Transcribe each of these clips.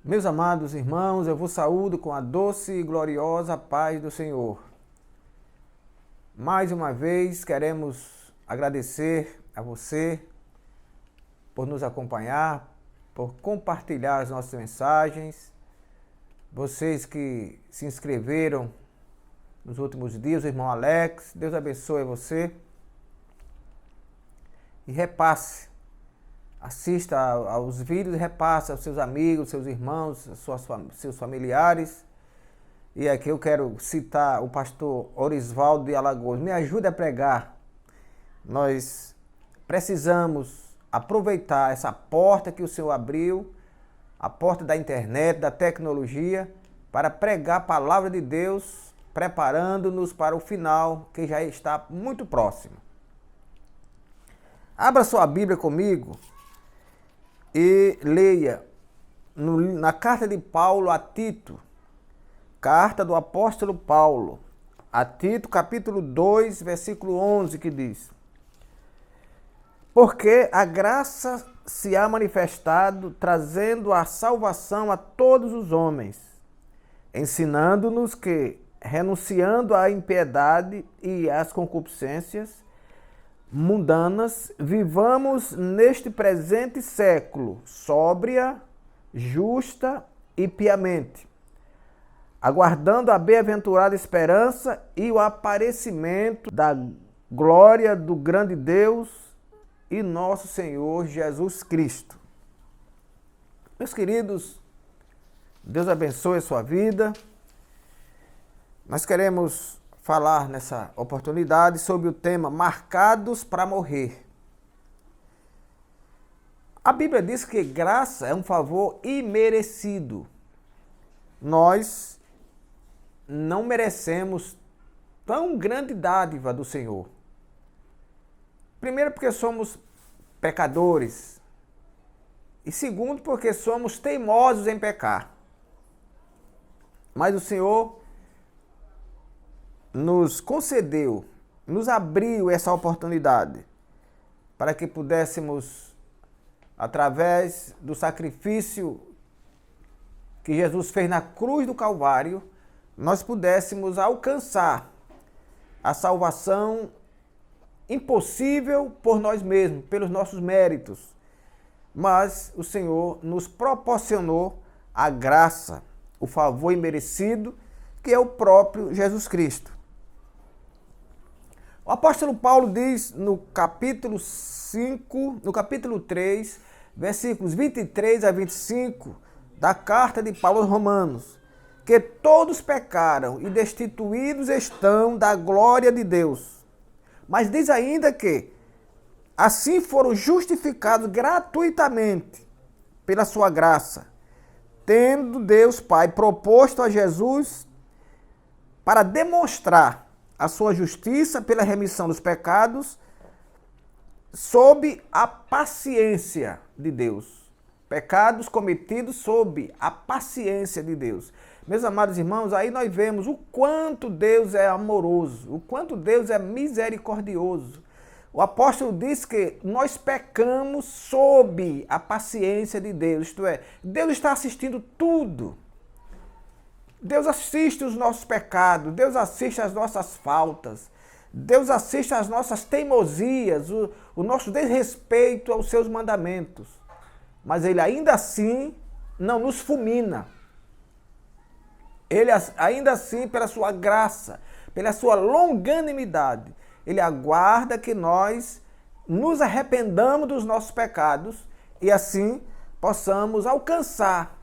Meus amados irmãos, eu vos saúdo com a doce e gloriosa paz do Senhor. Mais uma vez queremos agradecer a você por nos acompanhar, por compartilhar as nossas mensagens. Vocês que se inscreveram nos últimos dias, o irmão Alex, Deus abençoe você. E repasse, assista aos vídeos e repasse aos seus amigos, seus irmãos, seus familiares. E aqui eu quero citar o pastor Orisvaldo de Alagoas. Me ajude a pregar. Nós precisamos aproveitar essa porta que o Senhor abriu, a porta da internet, da tecnologia, para pregar a palavra de Deus, preparando-nos para o final, que já está muito próximo. Abra sua Bíblia comigo e leia na carta de Paulo a Tito, carta do apóstolo Paulo, a Tito, capítulo 2, versículo 11, que diz: Porque a graça se há manifestado, trazendo a salvação a todos os homens, ensinando-nos que, renunciando à impiedade e às concupiscências mundanas, vivamos neste presente século sóbria, justa e piamente, aguardando a bem-aventurada esperança e o aparecimento da glória do grande Deus e nosso Senhor Jesus Cristo. Meus queridos, Deus abençoe a sua vida. Nós queremos falar nessa oportunidade sobre o tema Marcados para Morrer. A Bíblia diz que graça é um favor imerecido. Nós não merecemos tão grande dádiva do Senhor. Primeiro, porque somos pecadores. E segundo, porque somos teimosos em pecar. Mas o Senhor nos concedeu, nos abriu essa oportunidade para que pudéssemos, através do sacrifício que Jesus fez na cruz do Calvário, nós pudéssemos alcançar a salvação impossível por nós mesmos, pelos nossos méritos. Mas o Senhor nos proporcionou a graça, o favor imerecido, que é o próprio Jesus Cristo. O apóstolo Paulo diz no capítulo 5, no capítulo 3, versículos 23 a 25, da carta de Paulo aos Romanos, que todos pecaram e destituídos estão da glória de Deus. Mas diz ainda que assim foram justificados gratuitamente pela sua graça, tendo Deus Pai proposto a Jesus para demonstrar a sua justiça pela remissão dos pecados, sob a paciência de Deus. Pecados cometidos sob a paciência de Deus. Meus amados irmãos, aí nós vemos o quanto Deus é amoroso, o quanto Deus é misericordioso. O apóstolo diz que nós pecamos sob a paciência de Deus, isto é, Deus está assistindo tudo. Deus assiste os nossos pecados, Deus assiste as nossas faltas, Deus assiste as nossas teimosias, o nosso desrespeito aos seus mandamentos. Mas Ele ainda assim não nos fulmina. Ele ainda assim, pela sua graça, pela sua longanimidade, Ele aguarda que nós nos arrependamos dos nossos pecados e assim possamos alcançar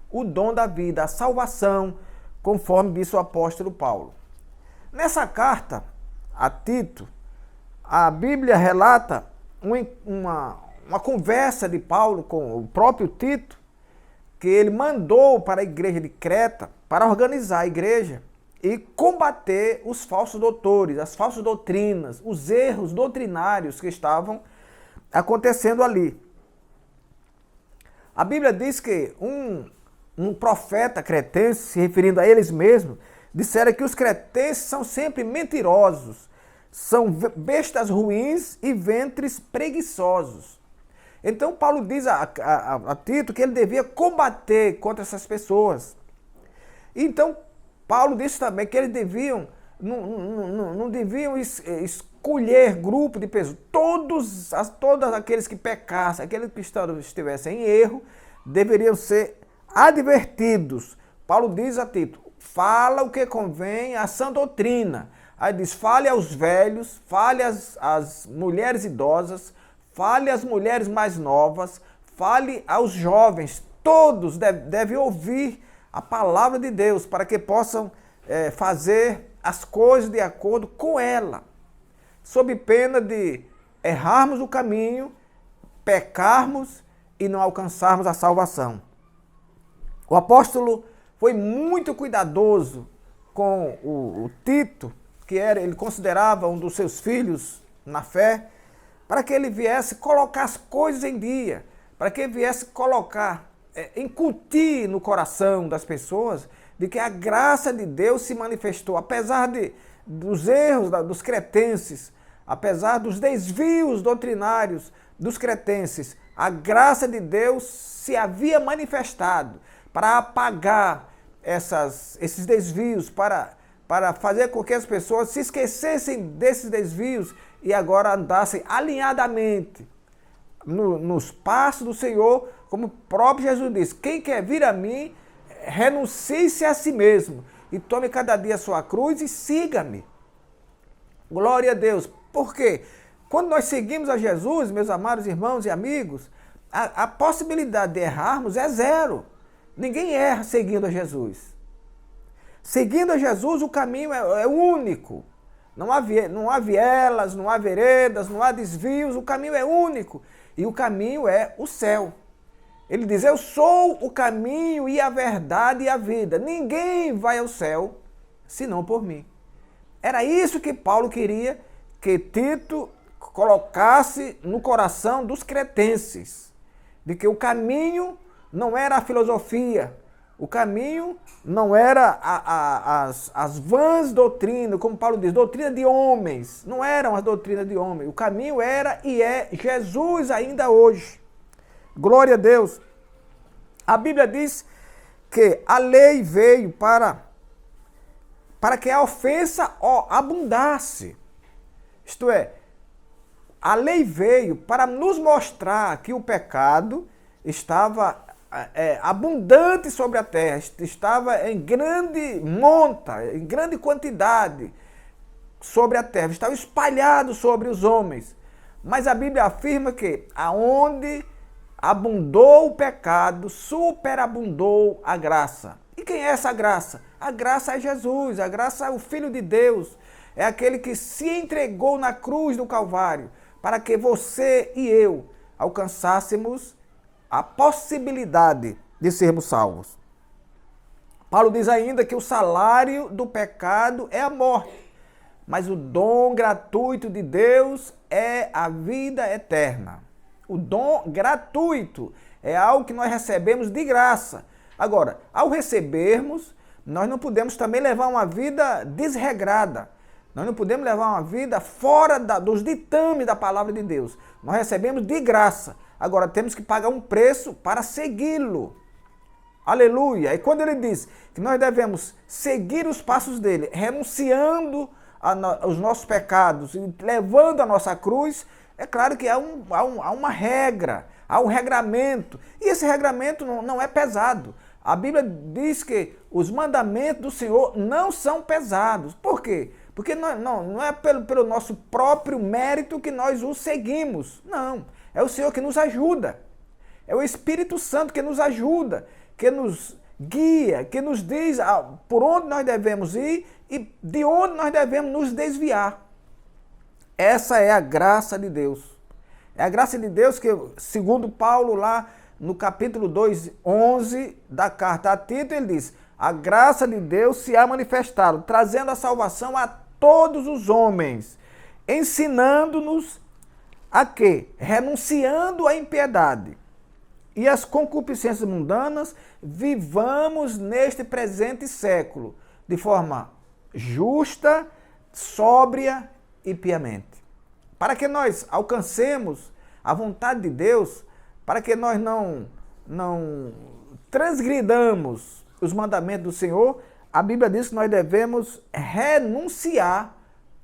o dom da vida, a salvação, conforme disse o apóstolo Paulo. Nessa carta a Tito, a Bíblia relata uma conversa de Paulo com o próprio Tito, que ele mandou para a igreja de Creta para organizar a igreja e combater os falsos doutores, as falsas doutrinas, os erros doutrinários que estavam acontecendo ali. A Bíblia diz que um profeta cretense, se referindo a eles mesmos, disseram que os cretenses são sempre mentirosos, são bestas ruins e ventres preguiçosos. Então Paulo diz a Tito que ele devia combater contra essas pessoas. Então Paulo disse também que eles não deviam escolher grupo de pessoas. Todos aqueles que pecassem, aqueles que estivessem em erro, deveriam ser advertidos. Paulo diz a Tito, fala o que convém à sã doutrina. Aí diz, fale aos velhos, fale às mulheres idosas, fale às mulheres mais novas, fale aos jovens. Todos devem ouvir a palavra de Deus para que possam fazer as coisas de acordo com ela, sob pena de errarmos o caminho, pecarmos e não alcançarmos a salvação. O apóstolo foi muito cuidadoso com o Tito, que ele considerava um dos seus filhos na fé, para que ele viesse colocar as coisas em dia, para que ele viesse colocar, incutir no coração das pessoas de que a graça de Deus se manifestou, apesar dos erros dos cretenses, apesar dos desvios doutrinários dos cretenses, a graça de Deus se havia manifestado para apagar esses desvios, para fazer com que as pessoas se esquecessem desses desvios e agora andassem alinhadamente nos passos do Senhor, como o próprio Jesus disse, quem quer vir a mim, renuncie-se a si mesmo e tome cada dia a sua cruz e siga-me. Glória a Deus. Por quê? Quando nós seguimos a Jesus, meus amados irmãos e amigos, a possibilidade de errarmos é zero. Ninguém erra seguindo a Jesus. Seguindo a Jesus, o caminho é único. Não há vielas, não há veredas, não há desvios, o caminho é único. E o caminho é o céu. Ele diz, eu sou o caminho e a verdade e a vida. Ninguém vai ao céu senão por mim. Era isso que Paulo queria que Tito colocasse no coração dos cretenses. De que o caminho não era a filosofia, o caminho não era as vãs doutrinas, como Paulo diz, doutrina de homens. Não eram as doutrinas de homens. O caminho era e é Jesus ainda hoje. Glória a Deus. A Bíblia diz que a lei veio para que a ofensa abundasse. Isto é, a lei veio para nos mostrar que o pecado estava abundante sobre a terra, estava em grande monta, em grande quantidade sobre a terra, estava espalhado sobre os homens. Mas a Bíblia afirma que aonde abundou o pecado, superabundou a graça. E quem é essa graça? A graça é Jesus, a graça é o Filho de Deus, é aquele que se entregou na cruz do Calvário, para que você e eu alcançássemos a possibilidade de sermos salvos. Paulo diz ainda que o salário do pecado é a morte, mas o dom gratuito de Deus é a vida eterna. O dom gratuito é algo que nós recebemos de graça. Agora, ao recebermos, nós não podemos também levar uma vida desregrada. Nós não podemos levar uma vida fora dos ditames da palavra de Deus. Nós recebemos de graça. Agora temos que pagar um preço para segui-lo. Aleluia! E quando ele diz que nós devemos seguir os passos dele, renunciando aos nossos pecados e levando a nossa cruz, é claro que há uma regra, há um regramento. E esse regramento não é pesado. A Bíblia diz que os mandamentos do Senhor não são pesados. Por quê? Porque não é pelo nosso próprio mérito que nós os seguimos. Não. É o Senhor que nos ajuda. É o Espírito Santo que nos ajuda, que nos guia, que nos diz por onde nós devemos ir e de onde nós devemos nos desviar. Essa é a graça de Deus. É a graça de Deus que, segundo Paulo, lá no capítulo 2:11 da carta a Tito, ele diz, a graça de Deus se há manifestado, trazendo a salvação a todos os homens, ensinando-nos a que, renunciando à impiedade e às concupiscências mundanas, vivamos neste presente século de forma justa, sóbria e piamente. Para que nós alcancemos a vontade de Deus, para que nós não transgridamos os mandamentos do Senhor, a Bíblia diz que nós devemos renunciar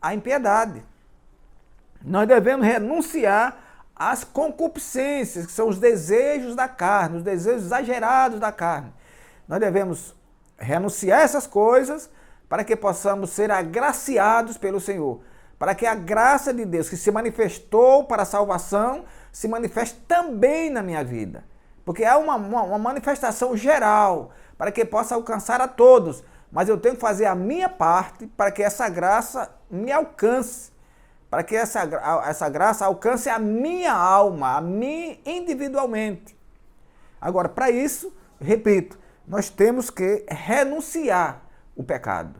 à impiedade. Nós devemos renunciar às concupiscências, que são os desejos da carne, os desejos exagerados da carne. Nós devemos renunciar a essas coisas para que possamos ser agraciados pelo Senhor, para que a graça de Deus que se manifestou para a salvação se manifeste também na minha vida. Porque há uma manifestação geral para que possa alcançar a todos, mas eu tenho que fazer a minha parte para que essa graça me alcance, para que essa graça alcance a minha alma, a mim individualmente. Agora, para isso, repito, nós temos que renunciar o pecado,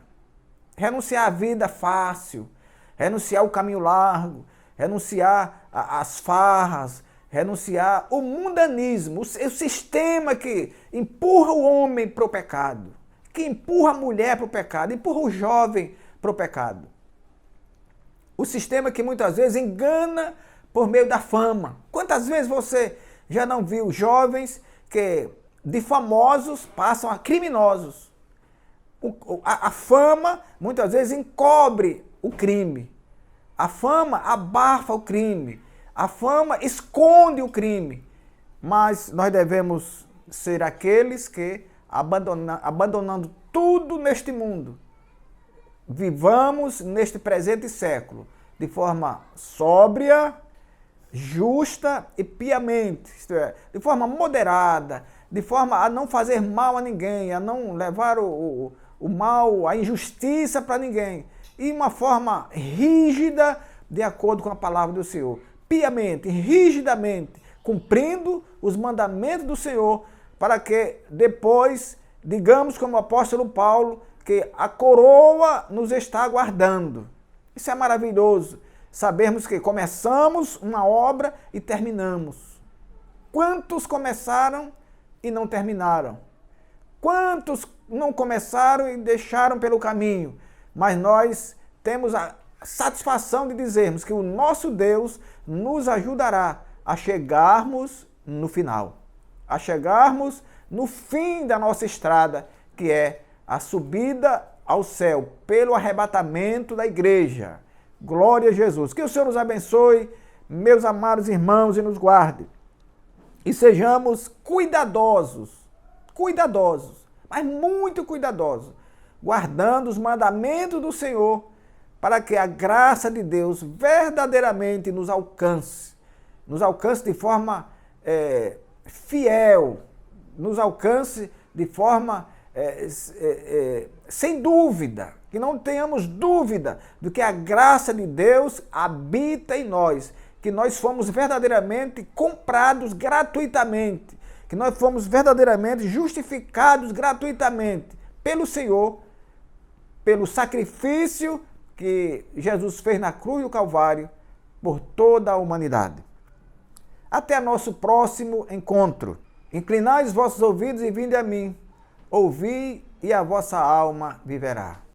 renunciar a vida fácil, renunciar o caminho largo, renunciar as farras, renunciar o mundanismo, o sistema que empurra o homem para o pecado, que empurra a mulher para o pecado, empurra o jovem para o pecado. O sistema que muitas vezes engana por meio da fama. Quantas vezes você já não viu jovens que de famosos passam a criminosos? A fama muitas vezes encobre o crime. A fama abafa o crime. A fama esconde o crime. Mas nós devemos ser aqueles que, abandonando tudo neste mundo, vivamos neste presente século de forma sóbria, justa e piamente, isto é, de forma moderada, de forma a não fazer mal a ninguém, a não levar o mal, a injustiça para ninguém, e uma forma rígida de acordo com a palavra do Senhor, piamente, rigidamente, cumprindo os mandamentos do Senhor, para que depois, digamos como o apóstolo Paulo, que a coroa nos está aguardando. Isso é maravilhoso, sabermos que começamos uma obra e terminamos. Quantos começaram e não terminaram? Quantos não começaram e deixaram pelo caminho? Mas nós temos a satisfação de dizermos que o nosso Deus nos ajudará a chegarmos no final, a chegarmos no fim da nossa estrada, que é a subida ao céu pelo arrebatamento da igreja. Glória a Jesus. Que o Senhor nos abençoe, meus amados irmãos, e nos guarde. E sejamos cuidadosos, mas muito cuidadosos, guardando os mandamentos do Senhor, para que a graça de Deus verdadeiramente nos alcance de forma fiel, nos alcance de forma sem dúvida, que não tenhamos dúvida do que a graça de Deus habita em nós, que nós fomos verdadeiramente comprados gratuitamente, que nós fomos verdadeiramente justificados gratuitamente pelo Senhor, pelo sacrifício que Jesus fez na cruz do Calvário por toda a humanidade. Até nosso próximo encontro. Inclinai os vossos ouvidos e vinde a mim. Ouvi e a vossa alma viverá.